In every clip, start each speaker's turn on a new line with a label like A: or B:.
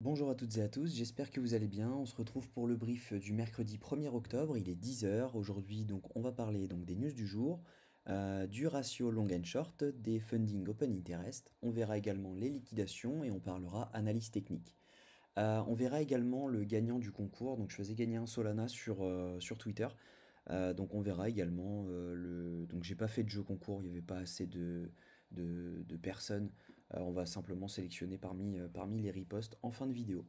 A: Bonjour à toutes et à tous, j'espère que vous allez bien. On se retrouve pour le brief du mercredi 1er octobre, il est 10 heures. Aujourd'hui, donc, on va parler donc, des news du jour, du ratio long and short, des funding open interest. On verra également les liquidations et on parlera analyse technique. On verra également le gagnant du concours. Donc, je faisais gagner un Solana sur Twitter. Donc, on verra également le. Donc, j'ai pas fait de jeu concours, il n'y avait pas assez de personnes. On va simplement sélectionner parmi les reposts en fin de vidéo.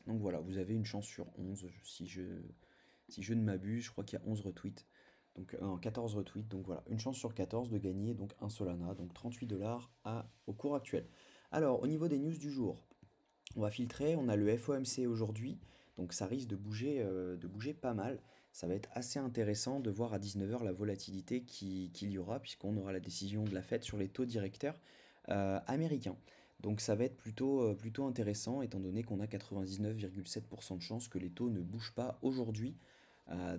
A: Donc voilà, vous avez une chance sur 11, si je ne m'abuse, je crois qu'il y a 11 retweets. Donc 14 retweets, donc voilà, une chance sur 14 de gagner donc un Solana, donc 38 dollars au cours actuel. Alors, au niveau des news du jour, on va filtrer, on a le FOMC aujourd'hui, donc ça risque de bouger pas mal. Ça va être assez intéressant de voir à 19 heures la volatilité qu'il y aura, puisqu'on aura la décision de la Fed sur les taux directeurs américains. Donc ça va être plutôt intéressant, étant donné qu'on a 99,7% de chances que les taux ne bougent pas aujourd'hui.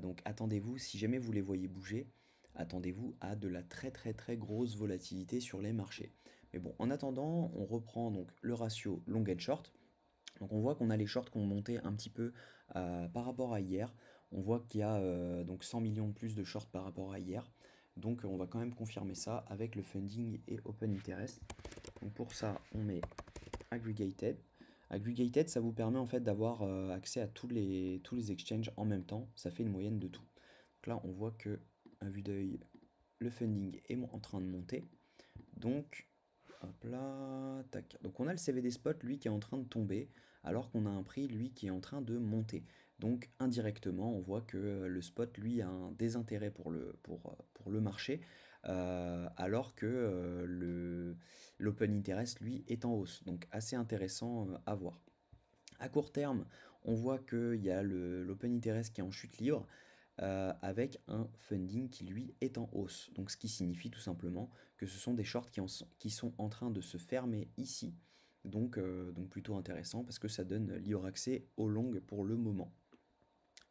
A: Donc attendez-vous, si jamais vous les voyez bouger, attendez-vous à de la très très très grosse volatilité sur les marchés. Mais bon, en attendant, on reprend donc le ratio long and short. Donc on voit qu'on a les shorts qui ont monté un petit peu par rapport à hier. On voit qu'il y a donc 100 millions de plus de shorts par rapport à hier. Donc on va quand même confirmer ça avec le funding et open interest. Donc pour ça, on met aggregated. Aggregated, ça vous permet en fait d'avoir accès à tous les exchanges en même temps. Ça fait une moyenne de tout. Donc là, on voit que à vue d'œil, le funding est en train de monter. Donc hop là, tac. Donc on a le CVD spot, lui, qui est en train de tomber, alors qu'on a un prix, lui, qui est en train de monter. Donc indirectement, on voit que le spot, lui, a un désintérêt pour le marché, alors que l'open interest, lui, est en hausse. Donc assez intéressant à voir. À court terme, on voit qu'il y a l'open interest qui est en chute libre avec un funding qui lui est en hausse. Donc ce qui signifie tout simplement que ce sont des shorts qui sont en train de se fermer ici. Donc plutôt intéressant parce que ça donne libre accès au long pour le moment.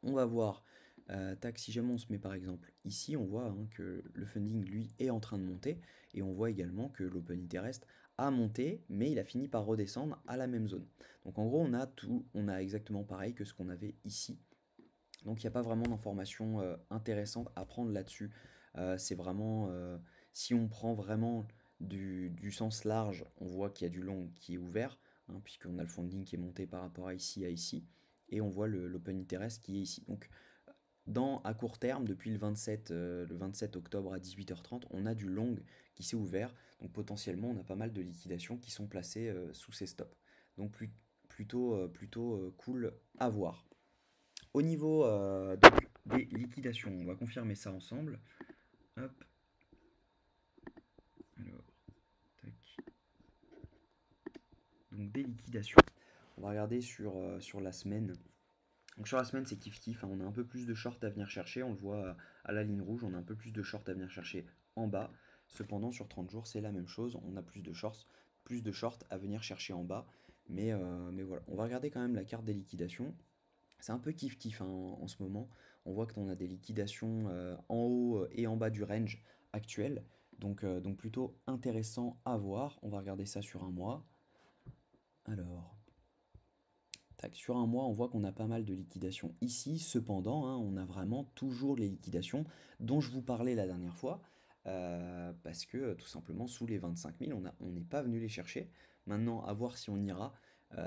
A: On va voir, tac, si jamais on se met par exemple ici, on voit que le funding lui est en train de monter et on voit également que l'open interest a monté mais il a fini par redescendre à la même zone. Donc en gros on a exactement pareil que ce qu'on avait ici. Donc il n'y a pas vraiment d'informations intéressantes à prendre là-dessus. C'est vraiment, si on prend vraiment du sens large, on voit qu'il y a du long qui est ouvert, puisqu'on a le funding qui est monté par rapport à ici, et on voit l'open interest qui est ici. Donc à court terme, depuis le 27 octobre à 18h30, on a du long qui s'est ouvert. Donc potentiellement, on a pas mal de liquidations qui sont placées sous ces stops. Donc plutôt cool à voir. Au niveau donc, des liquidations, on va confirmer ça ensemble. Hop, alors, tac. Donc des liquidations. On va regarder sur la semaine. Donc sur la semaine, c'est kiff-kiff, on a un peu plus de short à venir chercher. On le voit à la ligne rouge, on a un peu plus de short à venir chercher en bas. Cependant, sur 30 jours, c'est la même chose. On a plus de short à venir chercher en bas. Mais voilà, on va regarder quand même la carte des liquidations. C'est un peu kiff-kiff en ce moment. On voit qu'on a des liquidations en haut et en bas du range actuel. Donc plutôt intéressant à voir. On va regarder ça sur un mois. Alors, tac, sur un mois, on voit qu'on a pas mal de liquidations ici. Cependant, on a vraiment toujours les liquidations dont je vous parlais la dernière fois. Parce que tout simplement, sous les 25 000, on n'est pas venu les chercher. Maintenant, à voir si on ira.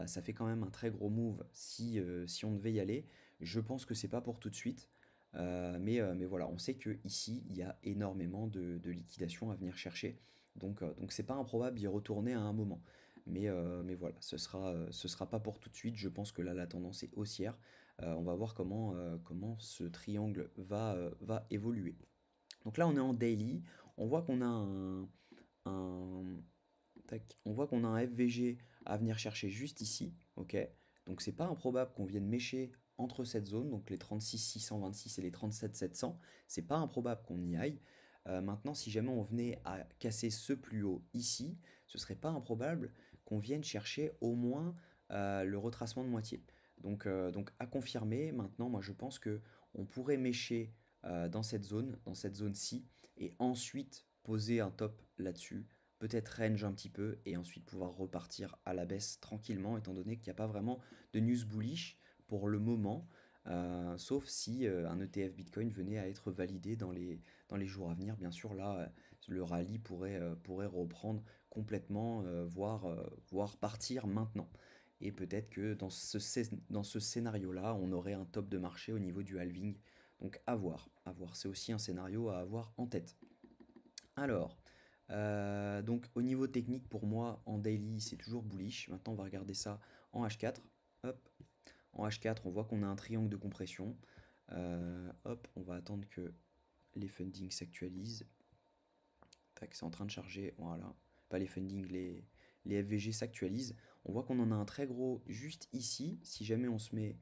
A: Ça fait quand même un très gros move si on devait y aller. Je pense que c'est pas pour tout de suite. Mais voilà, on sait que ici il y a énormément de liquidations à venir chercher. Donc c'est pas improbable d'y retourner à un moment. Mais voilà, ce sera pas pour tout de suite. Je pense que là, la tendance est haussière. On va voir comment ce triangle va évoluer. Donc là, on est en daily. On voit qu'on a un, on voit qu'on a un FVG à venir chercher juste ici. Ok. Donc c'est pas improbable qu'on vienne mécher entre cette zone, donc les 36 626 et les 37 700. C'est pas improbable qu'on y aille. Maintenant, si jamais on venait à casser ce plus haut ici, ce serait pas improbable qu'on vienne chercher au moins le retracement de moitié. Donc à confirmer. Maintenant, moi je pense que on pourrait mécher dans cette zone-ci, et ensuite poser un top là-dessus peut-être range un petit peu et ensuite pouvoir repartir à la baisse tranquillement, étant donné qu'il n'y a pas vraiment de news bullish pour le moment, sauf si un ETF Bitcoin venait à être validé dans les jours à venir. Bien sûr, là, le rallye pourrait reprendre complètement, voire partir maintenant. Et peut-être que dans ce scénario-là, on aurait un top de marché au niveau du halving. Donc à voir, à voir. C'est aussi un scénario à avoir en tête. Alors, donc au niveau technique, pour moi, en daily, c'est toujours bullish. Maintenant, on va regarder ça en H4. Hop, en H4, on voit qu'on a un triangle de compression. Hop, on va attendre que les fundings s'actualisent. Tac, c'est en train de charger. Voilà, pas les fundings, les FVG s'actualisent. On voit qu'on en a un très gros juste ici. Si jamais on se met,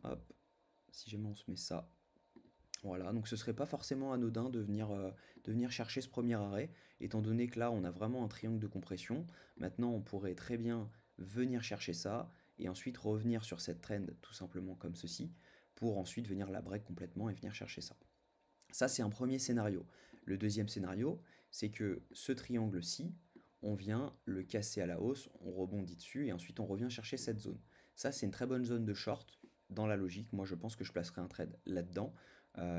A: hop, si jamais on se met ça. Voilà, donc ce serait pas forcément anodin de venir chercher ce premier arrêt, étant donné que là on a vraiment un triangle de compression. Maintenant on pourrait très bien venir chercher ça et ensuite revenir sur cette trend tout simplement comme ceci pour ensuite venir la break complètement et venir chercher ça. Ça c'est un premier scénario. Le deuxième scénario, c'est que ce triangle-ci, on vient le casser à la hausse, on rebondit dessus et ensuite on revient chercher cette zone. Ça c'est une très bonne zone de short dans la logique. Moi je pense que je placerai un trade là-dedans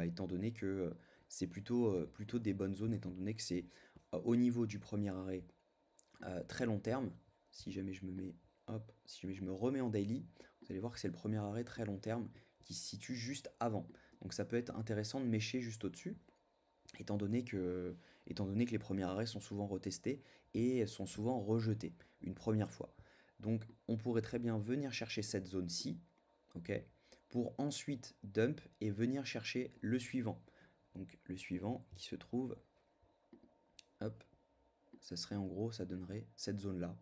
A: étant donné que c'est plutôt des bonnes zones, étant donné que c'est au niveau du premier arrêt très long terme. Si jamais je me mets, hop, si jamais je me remets en daily, vous allez voir que c'est le premier arrêt très long terme qui se situe juste avant. Donc ça peut être intéressant de mécher juste au-dessus, étant donné que les premiers arrêts sont souvent retestés et sont souvent rejetés une première fois. Donc on pourrait très bien venir chercher cette zone-ci, ok, pour ensuite dump et venir chercher le suivant. Donc le suivant qui se trouve, hop, ça serait en gros, ça donnerait cette zone-là.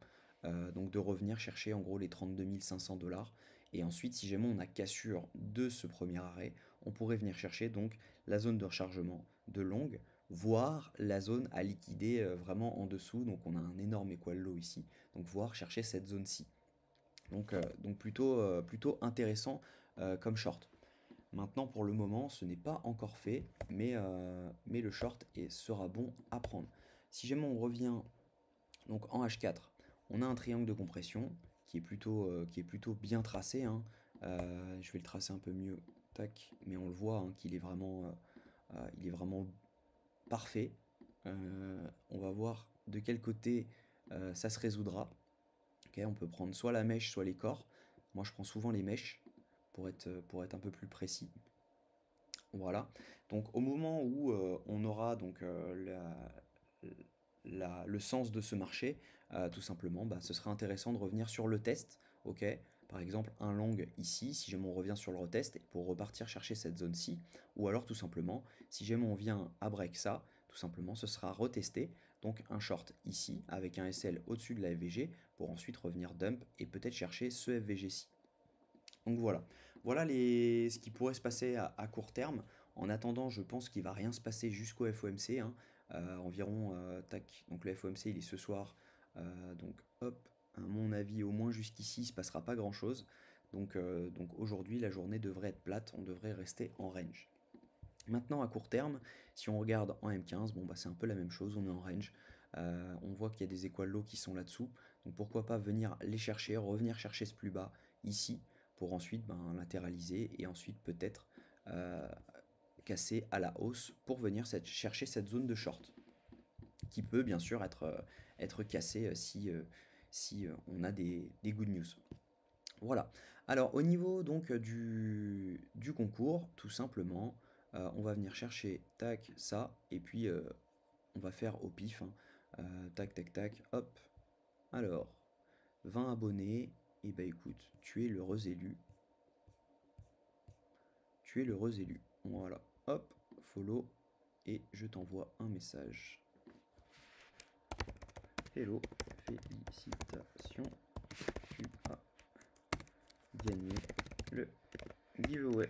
A: Donc de revenir chercher en gros les 32 500 $. Et ensuite, si jamais on a cassure de ce premier arrêt, on pourrait venir chercher donc la zone de rechargement de longue, voire la zone à liquider vraiment en dessous. Donc on a un énorme equal low ici, donc voire chercher cette zone-ci. Donc plutôt intéressant comme short. Maintenant, pour le moment, ce n'est pas encore fait, mais le short sera bon à prendre. Si jamais on revient donc en H4, on a un triangle de compression qui est plutôt bien tracé, hein. Je vais le tracer un peu mieux, tac, mais on le voit hein, il est vraiment parfait. On va voir de quel côté ça se résoudra. Okay, on peut prendre soit la mèche, soit les corps. Moi, je prends souvent les mèches pour être un peu plus précis. Voilà. Donc, au moment où on aura donc le sens de ce marché, tout simplement, bah, ce serait intéressant de revenir sur le test. Ok. Par exemple, un long ici, si jamais on revient sur le retest pour repartir chercher cette zone-ci, ou alors tout simplement, si jamais on vient à break ça, tout simplement, ce sera retesté. Donc un short ici avec un SL au-dessus de la FVG pour ensuite revenir dump et peut-être chercher ce FVG-ci. Donc voilà, voilà ce qui pourrait se passer à court terme. En attendant, je pense qu'il va rien se passer jusqu'au FOMC, hein. Environ, tac, donc le FOMC il est ce soir, donc hop, à mon avis au moins jusqu'ici il ne se passera pas grand chose. Donc aujourd'hui la journée devrait être plate, on devrait rester en range. Maintenant, à court terme, si on regarde en M15, bon, bah, c'est un peu la même chose, on est en range. On voit qu'il y a des équal low qui sont là-dessous. Donc pourquoi pas venir les chercher, revenir chercher ce plus bas ici, pour ensuite ben, latéraliser et ensuite peut-être euh, casser à la hausse pour venir chercher cette zone de short, qui peut bien sûr être cassée si on a des good news. Voilà. Alors au niveau donc du concours, tout simplement, on va venir chercher tac ça et puis on va faire au pif, hein. Tac tac tac, hop. Alors 20 abonnés, et bah écoute, tu es l'heureux élu. Tu es l'heureux élu. Voilà. Hop, follow et je t'envoie un message. Hello, félicitations, tu as gagné le giveaway.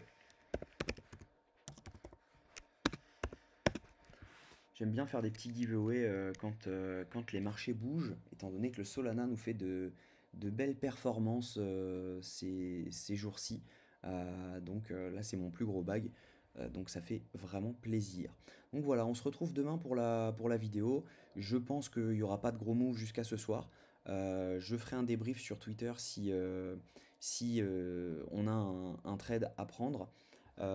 A: J'aime bien faire des petits giveaways quand les marchés bougent, étant donné que le Solana nous fait de belles performances ces jours-ci. Donc là, c'est mon plus gros bag. Donc ça fait vraiment plaisir. Donc voilà, on se retrouve demain pour la vidéo. Je pense qu'il n'y aura pas de gros moves jusqu'à ce soir. Je ferai un débrief sur Twitter si on a un trade à prendre.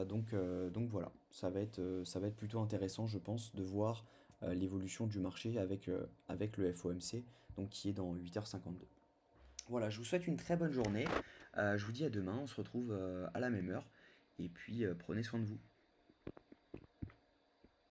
A: Donc voilà, ça va être plutôt intéressant, je pense, de voir l'évolution du marché avec le FOMC, donc qui est dans 8h52. Voilà, je vous souhaite une très bonne journée. Je vous dis à demain, on se retrouve à la même heure. Et puis prenez soin de vous.